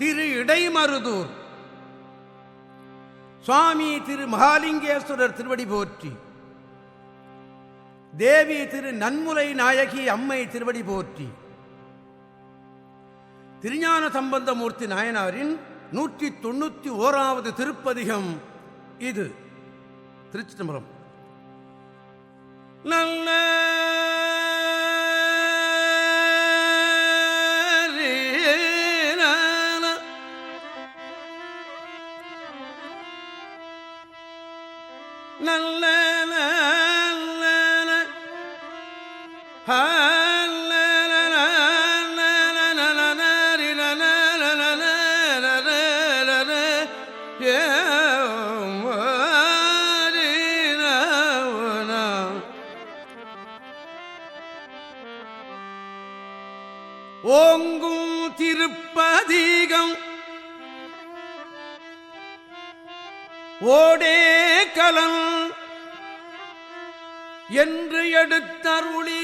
திரு இடைமருதூர் சுவாமி திரு மகாலிங்கேஸ்வரர் திருவடி போற்றி. தேவி திரு நன்முலை நாயகி அம்மை திருவடி போற்றி. திருஞான சம்பந்தமூர்த்தி நாயனாரின் 191வது திருப்பதிகம் இது. திருச்சிதம்பரம். நல்ல நல்ல ஓங்கும் திருப்பதிகம் ஓடே கலம் என்று எடுத்தருளி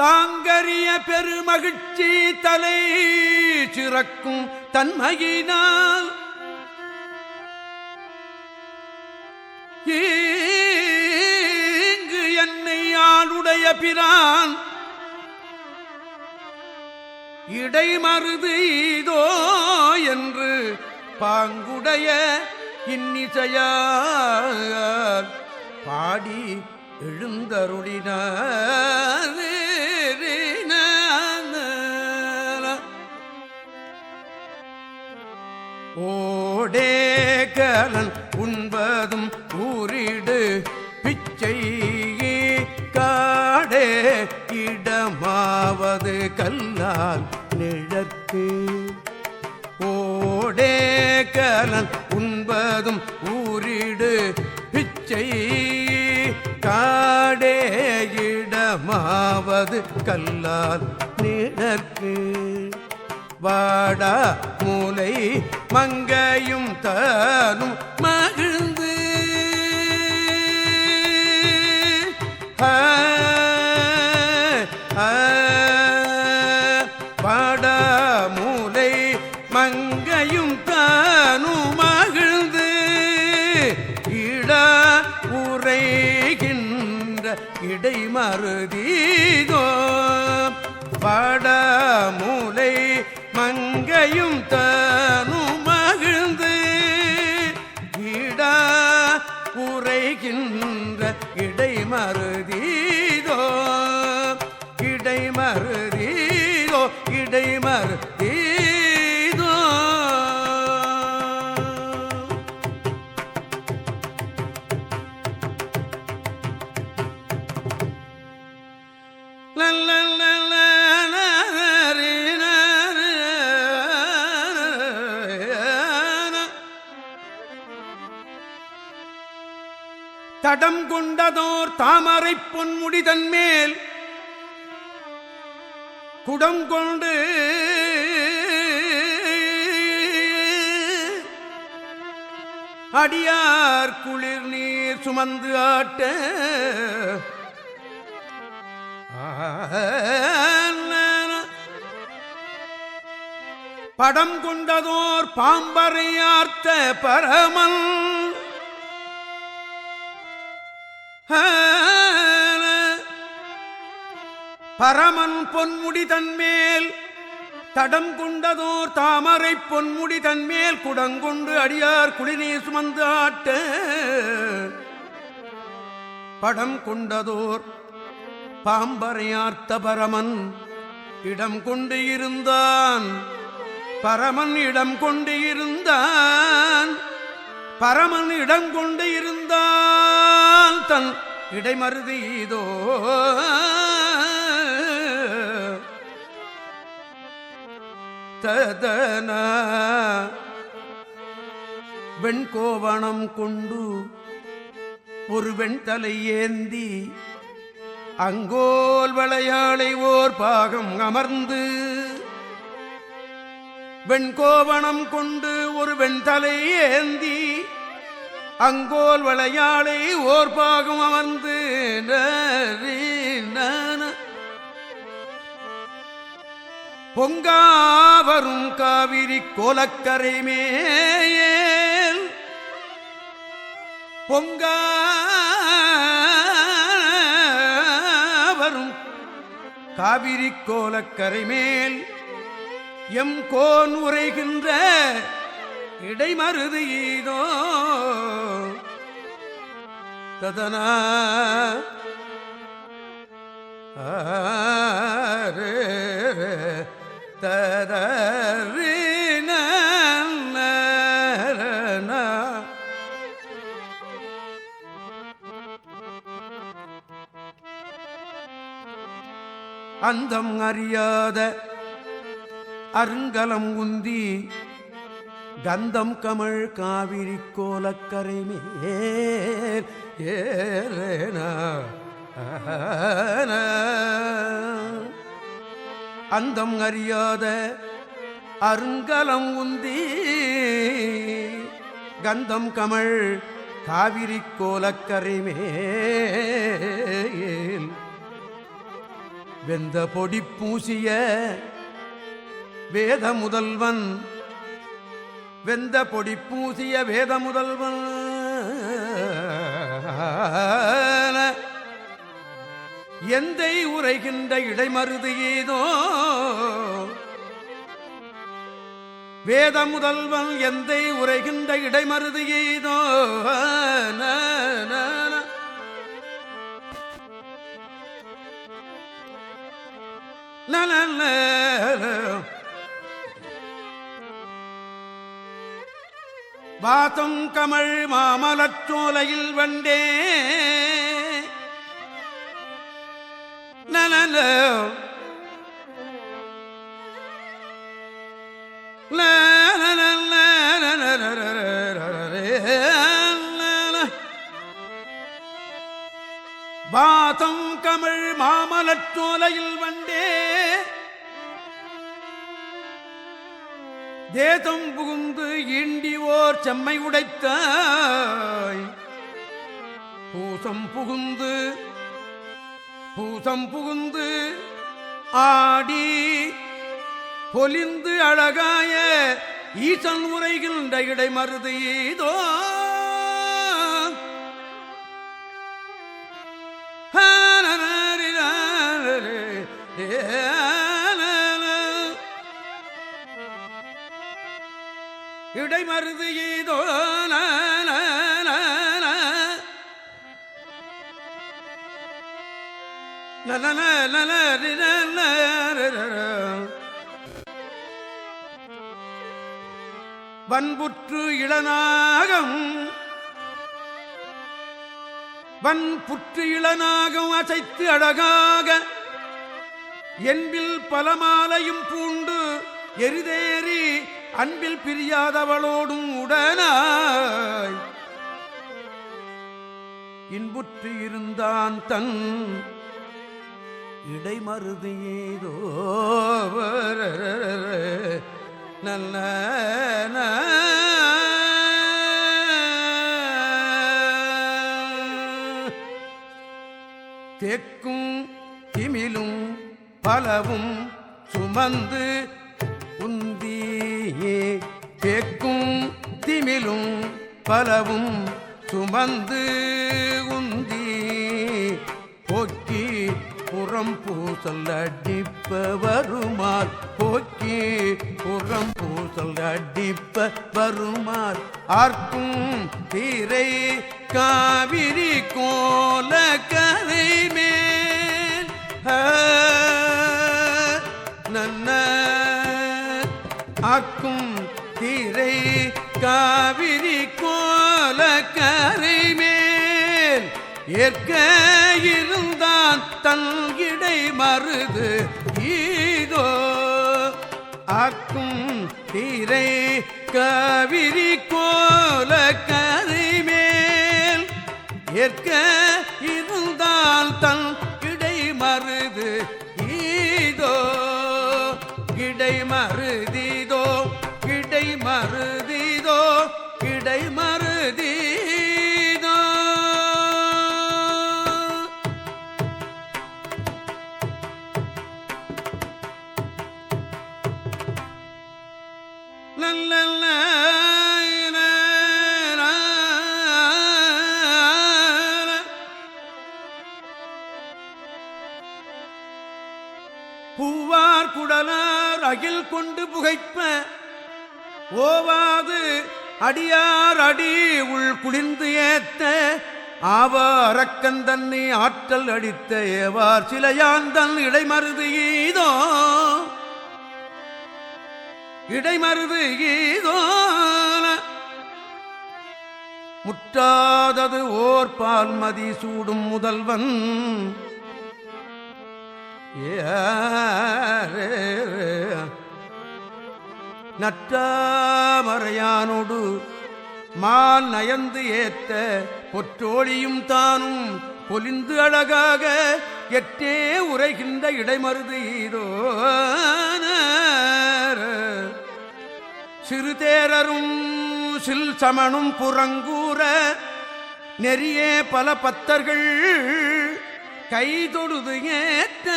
தாங்கரிய பெருமகிழ்ச்சி தலை சிறக்கும் தன்மையினால் இங்கு என்னை ஆளுடைய பிரான் இடைமருது இதோ என்று பாங்குடைய இன்னிசையால் பாடி எழுந்தருளினார். ஓடேகலன் உண்பதும் ஊரிடு பிச்சை காடே இடமாவது கல்லால் நிழற்கு. ஓடேகலன் உண்பதும் ஊரிடு பிச்சை காடே இடமாவது கல்லால் நிழற்கு. வாடா மூலை மங்கையும் தானும் மகிழ்ந்து வாடா மூலை மங்கையும் தானும் மகிழ்ந்து இடா உரைகின்ற இடைமருதீதோ. வாடா மூலை மங்கையும் தானும் மகிழ்ந்து இடா உரைகின்ற இடைமருதீதோ. இடைமருதீதோ இடைமருதீதோ. தடம் கொண்டதோர் தாமரை பொன்முடிதன் மேல் குடம் கொண்டு அடியார் குளிர் நீர் சுமந்து ஆட்ட படம் கொண்டதோர் பாம்பரையார்த்த பரமன் பரமன் பொன்முடி தன்மேல் தடம் கொண்டதோர் தாமரை பொன்முடி தன்மேல் குடங்கொண்டு அடியார் குளிநீர் சுமந்து ஆட்ட படம் கொண்டதோர் பாம்பரையார்த்த பரமன் இடம் கொண்டு இருந்தான். பரமன் இடம் கொண்டு இருந்தான். பரமன் இடம் கொண்டு இருந்தான் தன் இடைமருது இதோ. ததன வெண்கோவணம் கொண்டு ஒரு வெண்தலை ஏந்தி அங்கோல் வளையாளை ஓர் பாகம் அமர்ந்து வெண்கோவணம் கொண்டு ஒரு வெண்தலை ஏந்தி அங்கோல் வளையாளை ஓர் பாகம் அமர்ந்து பொங்காவரும் காவிரி கோலக்கரை மேல் பொங்காவரும் காவிரி கோலக்கரை மேல் எம் கோன் உரைகின்ற இடைமருது ஈதோ ததனா ததறின அந்தம் அறியாத அருங்கலம் உந்தி கந்தம் கமழ் காவிரி கோலக்கரை மேல் ஏறேன அந்தம் அறியாத அருங்கலம் உந்தி கந்தம் கமழ் காவிரி கோலக்கரை மேல் வெந்த பொடி பூசிய வேத முதல்வன் வெந்த பொடி பூசிய வேத முதல்வன் எந்தை உரைகின்ற இடைமருது ஏதோ வேத முதல்வன் எந்தை உரைகின்ற இடைமருது ஏதோ வாதம் கமழ் மாமலச்சோலையில் வண்டே நல வாதம் கமழ் மாமலச்சோலையில் வண்டே தேசம் புகுந்து ஈண்டி ஓர் செம்மை உடைத்தாய் பூசம் புகுந்து ஆடி பொலிந்து அழகாய ஈசன் உரைகின்ற இடைமருது ஏதோ இடைமருது ஏதோ வன்புற்று இளநாகம் அசைத்து அழகாக என்பில் பலமாலையும் பூண்டு எரிதேறி அன்பில் பிரியாதவளோடும் உடனாய் இன்புற்று இருந்தான் தன் இடைமருது ஏதோ நல்ல தேக்கும் திமிலும் பலவும் சுமந்து உந்தியே தேக்கும் திமிலும் பலவும் சுமந்து உந்தி போக்கி புறம் பூசல் அடிப்ப வருமார் போக்கி புறம் பூசல் அடிப்ப வருமார் ஆர்க்கும் தீரை காவிரி கோல கரை மேல் நன்ன ஆக்கும் தீரை காவிரி கோல கரை மேல் ஏற்க இருந்தான் தன் இடை மருது ஈதோ ஆக்கும் தீரை காவிரி கோல கரை மேல் ஏற்க இருந்தால் தன் இடை மருது ஈதோ இடை மருதிதோ இடை மருதிதோ இடை மருதி அகில் கொண்டு புகைப்ப ஓவாது அடியார் அடி உள் குளிர்ந்து ஏத்த ஆவா அரக்கன் தன்னை ஆற்றல் அடித்த ஏவார் சிலையாந்தன் இடைமருது ஈதோ இடைமருது ஈதோ முற்றாதது ஓர் பால்மதி சூடும் முதல்வன் நற்றாமறையானோடு மால் நயந்து ஏத்த பொற்றோழியும் தானும் பொலிந்து அழகாக எட்டே உரைகின்ற இடைமருது ஈதோ சிறுதேரரும் சில் சமனும் புறங்கூற நெறியே பல பத்தர்கள் கைதொடுது ஏத்த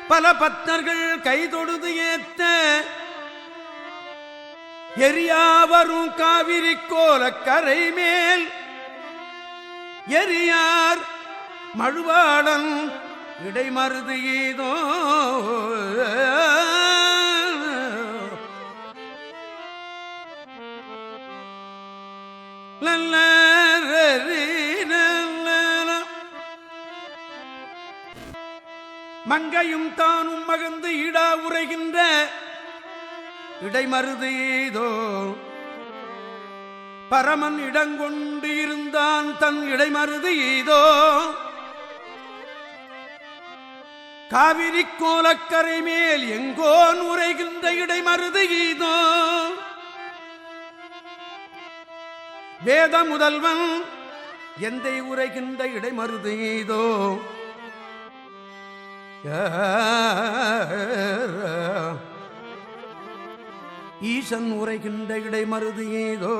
பல பத்தர்கள் கைதொடுது ஏத்த எரியாவரும் காவிரி கோல கரை மேல் எரியார் மழுவாளன் இடைமருது ஈதோ மங்கையும் தானும் மகந்து இடா உரைகின்ற இடைமருது ஈதோ பரமன் இடங்கொண்டு இருந்தான் தன் இடைமருது ஈதோ காவிரி கோலக்கரை மேல் எங்கோன் உரைகின்ற இடைமருது ஈதோ வேத முதல்வன் எந்தை உரைகின்ற இடைமருது ஈதோ ஈசன் உரைகின்ற இடைமருது ஈதோ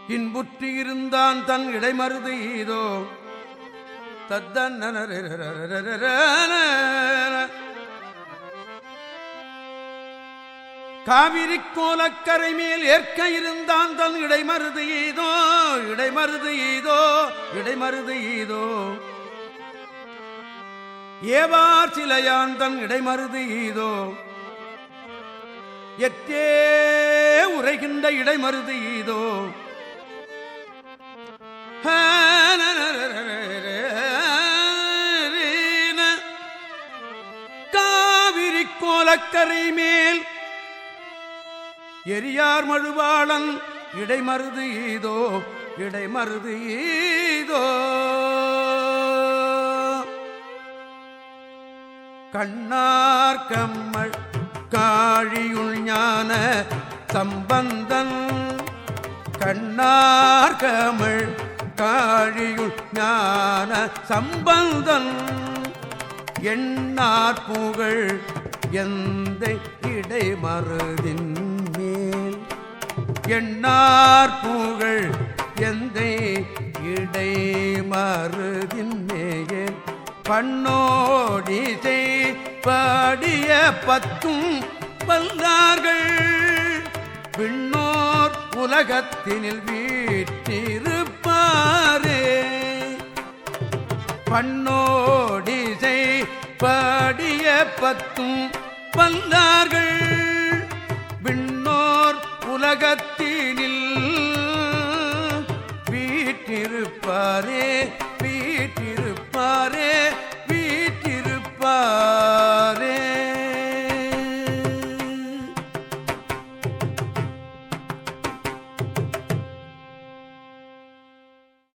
இன்புற்றி இருந்தான் தன் இடைமருது ஈதோ தத்தன்ன காவிரி கோலக்கரை மேல் ஏற்க இருந்தான் தன் இடைமருது ஈதோ இடைமருது ஈதோ இடைமருது ஈதோ ஏவார் சிலையான் தன் இடைமருது ஈதோ எட்டே உரைகின்ற இடைமருது ஈதோ காவிரி கோலக்கரை மேல் எரியார் மழுவாளன் இடைமருது ஈதோ இடைமருது ஈதோ கண்ணார் கம்மல் காழியுள் ஞான சம்பந்தன் கண்ணார் கமல் காழியுள் ஞான சம்பந்தன் எண்ணார் புகழ் எந்த இடைமருதின் மேல் எண்ணார் புகழ் எந்த இடைமருதின் மேல் பண்ணோடிசை பாடிய பத்தும் வல்லார்கள் விண்ணோர் உலகத்தினில் வீற்றிருப்பாரே பண்ணோடிசை பாடிய பத்தும் வல்லார்கள் விண்ணோர் உலகத்தினில் வீற்றிருப்பாரே